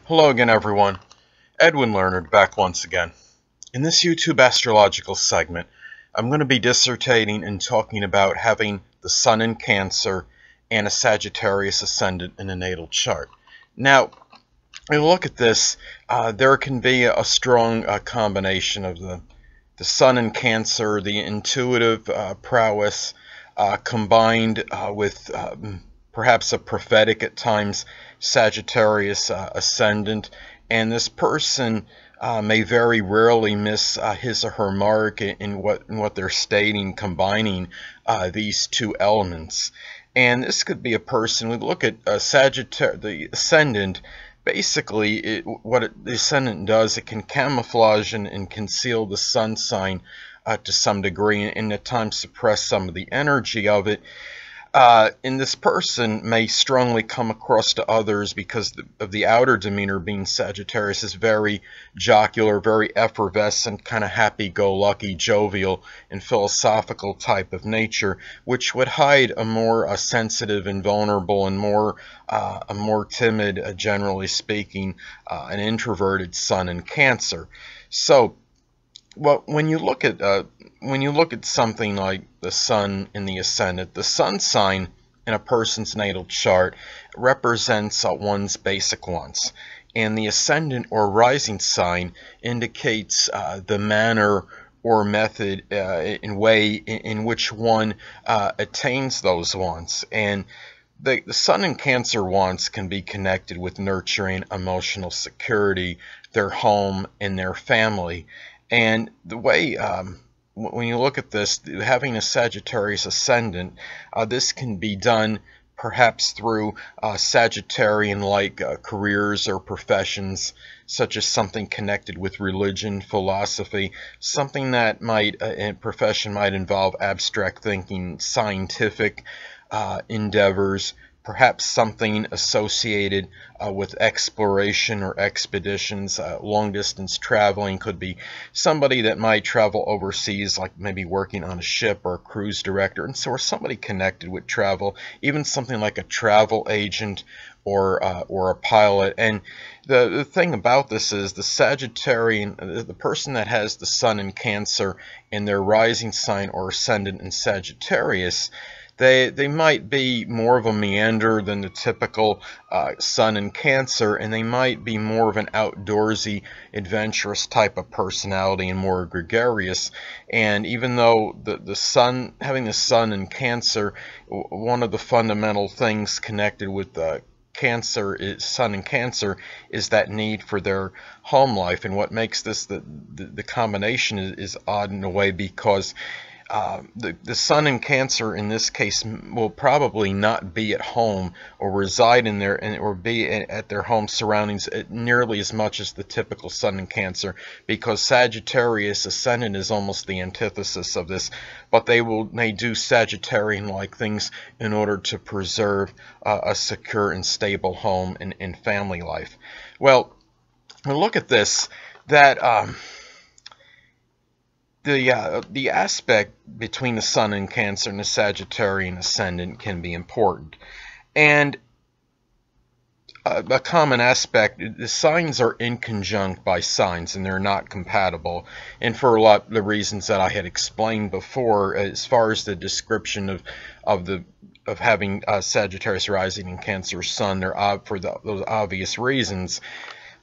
Hello again, everyone. Edwin Learnard back once again. In this YouTube astrological segment, I'm going to be dissertating and talking about having the Sun in Cancer and a Sagittarius Ascendant in a natal chart. Now, when you look at this, there can be a strong combination of the Sun in Cancer, the intuitive prowess, combined with perhaps a prophetic at times Sagittarius Ascendant, and this person may very rarely miss his or her mark in what they're stating, combining these two elements. And this could be a person. We look at the Ascendant. Basically, the Ascendant does, it can camouflage and conceal the Sun sign to some degree, and at times suppress some of the energy of it. And this person may strongly come across to others because of the outer demeanor being Sagittarius is very jocular, very effervescent, kind of happy-go-lucky, jovial, and philosophical type of nature, which would hide a more sensitive and vulnerable and a more timid, generally speaking, an introverted Sun in Cancer. So, well, when you look at something like the Sun in the Ascendant, the Sun sign in a person's natal chart represents one's basic wants, and the Ascendant or rising sign indicates the manner or method in which one attains those wants. And the Sun in Cancer wants can be connected with nurturing emotional security, their home, and their family. And the way, when you look at this, having a Sagittarius Ascendant, this can be done perhaps through Sagittarian-like careers or professions, such as something connected with religion, philosophy, something that a profession might involve abstract thinking, scientific endeavors, perhaps something associated with exploration or expeditions. Long-distance traveling could be somebody that might travel overseas, like maybe working on a ship or a cruise director, and so or somebody connected with travel, even something like a travel agent or a pilot. And the thing about this is the Sagittarian, the person that has the Sun in Cancer in their rising sign or Ascendant in Sagittarius, they might be more of a meander than the typical Sun in Cancer, and they might be more of an outdoorsy, adventurous type of personality and more gregarious. And even though having the Sun in Cancer, one of the fundamental things connected with Sun in Cancer is that need for their home life. And what makes this the combination is odd in a way, because the Sun in Cancer in this case will probably not be at home or reside in or be at their home surroundings nearly as much as the typical Sun in Cancer, because Sagittarius Ascendant is almost the antithesis of this. But they do Sagittarian-like things in order to preserve a secure and stable home and family life. Well, look at this, that the aspect between the Sun in Cancer and the Sagittarian Ascendant can be important. And a common aspect, the signs are inconjunct by signs, and they're not compatible. And for a lot of the reasons that I had explained before, as far as the description of having Sagittarius rising in Cancer Sun, they're for those obvious reasons.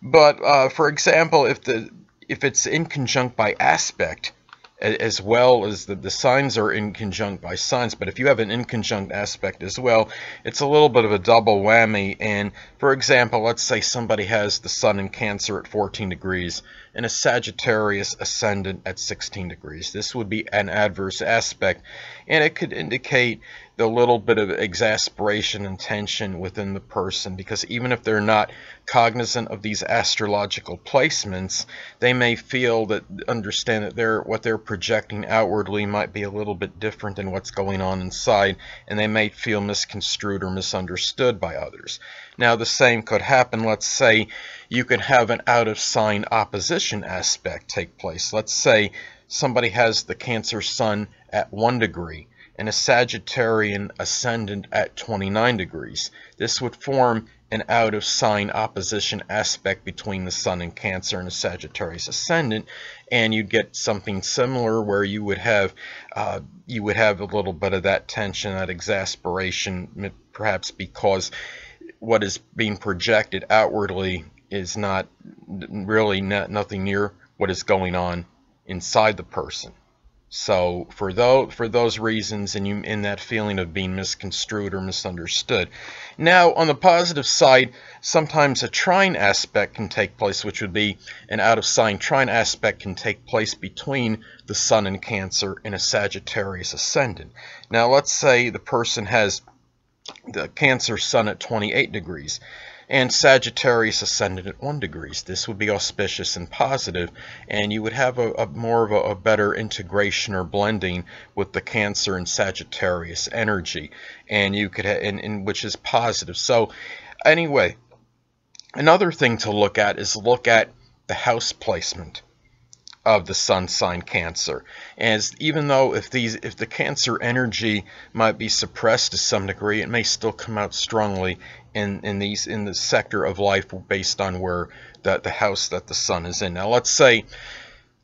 But for example, if it's inconjunct by aspect, as well as the signs are inconjunct by signs, but if you have an inconjunct aspect as well, it's a little bit of a double whammy. And for example, let's say somebody has the Sun in Cancer at 14 degrees and a Sagittarius Ascendant at 16 degrees. This would be an adverse aspect, and it could indicate the little bit of exasperation and tension within the person, because even if they're not cognizant of these astrological placements, they may understand that what they're projecting outwardly might be a little bit different than what's going on inside, and they may feel misconstrued or misunderstood by others. Now, the same could happen. Let's say you could have an out-of-sign opposition aspect take place. Let's say somebody has the Cancer Sun at 1 degree and a Sagittarian Ascendant at 29 degrees. This would form an out of sign opposition aspect between the Sun and Cancer and a Sagittarius Ascendant, and you'd get something similar where you would have a little bit of that tension, that exasperation, perhaps because what is being projected outwardly is not really nothing near what is going on inside the person. So for those reasons, and you in that feeling of being misconstrued or misunderstood. Now, on the positive side, sometimes a trine aspect can take place, which would be an out of sign trine aspect can take place between the Sun and Cancer and a Sagittarius Ascendant. Now, let's say the person has the Cancer Sun at 28 degrees and Sagittarius Ascendant at 1 degree. This would be auspicious and positive, and you would have a more of a better integration or blending with the Cancer and Sagittarius energy, and you could which is positive. So anyway, another thing to look at is look at the house placement of the Sun sign Cancer, as even though if the Cancer energy might be suppressed to some degree, it may still come out strongly in the sector of life based on where the house that the Sun is in. Now, let's say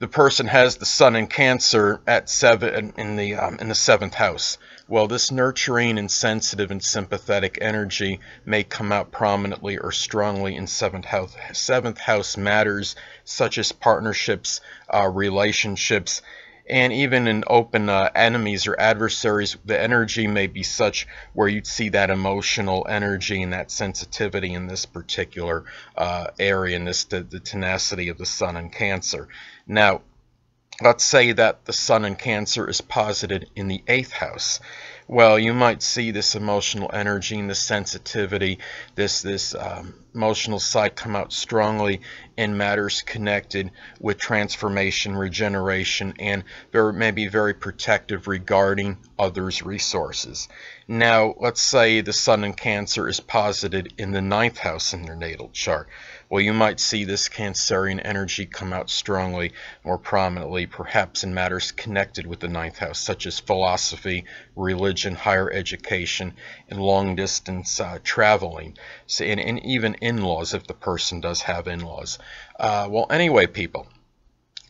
the person has the Sun in Cancer at 7 in the 7th house. Well, this nurturing and sensitive and sympathetic energy may come out prominently or strongly in 7th house. 7th house matters such as partnerships, relationships, and even in open enemies or adversaries. The energy may be such where you'd see that emotional energy and that sensitivity in this particular area, in the tenacity of the Sun in Cancer. Now, let's say that the Sun in Cancer is posited in the 8th house. Well, you might see this emotional energy and the sensitivity, this emotional side come out strongly in matters connected with transformation, regeneration, and maybe very protective regarding others' resources. Now, let's say the Sun in Cancer is posited in the 9th house in their natal chart. Well, you might see this Cancerian energy come out strongly, more prominently, perhaps in matters connected with the 9th house, such as philosophy, religion, higher education, and long-distance traveling, so, and even in-laws, if the person does have in-laws. Well, anyway, people,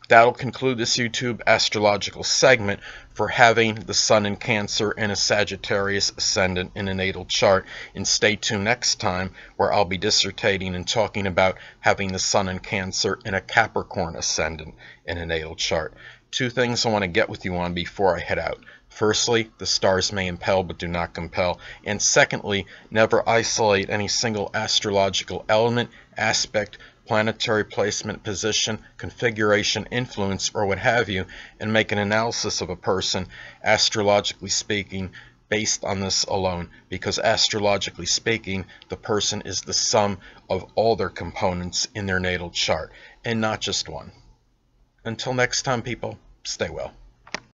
that'll conclude this YouTube astrological segment for having the Sun in Cancer and a Sagittarius Ascendant in a natal chart. And stay tuned next time, where I'll be dissertating and talking about having the Sun in Cancer and a Capricorn Ascendant in a natal chart. Two things I want to get with you on before I head out. Firstly, the stars may impel but do not compel. And secondly, never isolate any single astrological element, aspect, planetary placement, position, configuration, influence, or what have you, and make an analysis of a person, astrologically speaking, based on this alone. Because astrologically speaking, the person is the sum of all their components in their natal chart, and not just one. Until next time, people, stay well.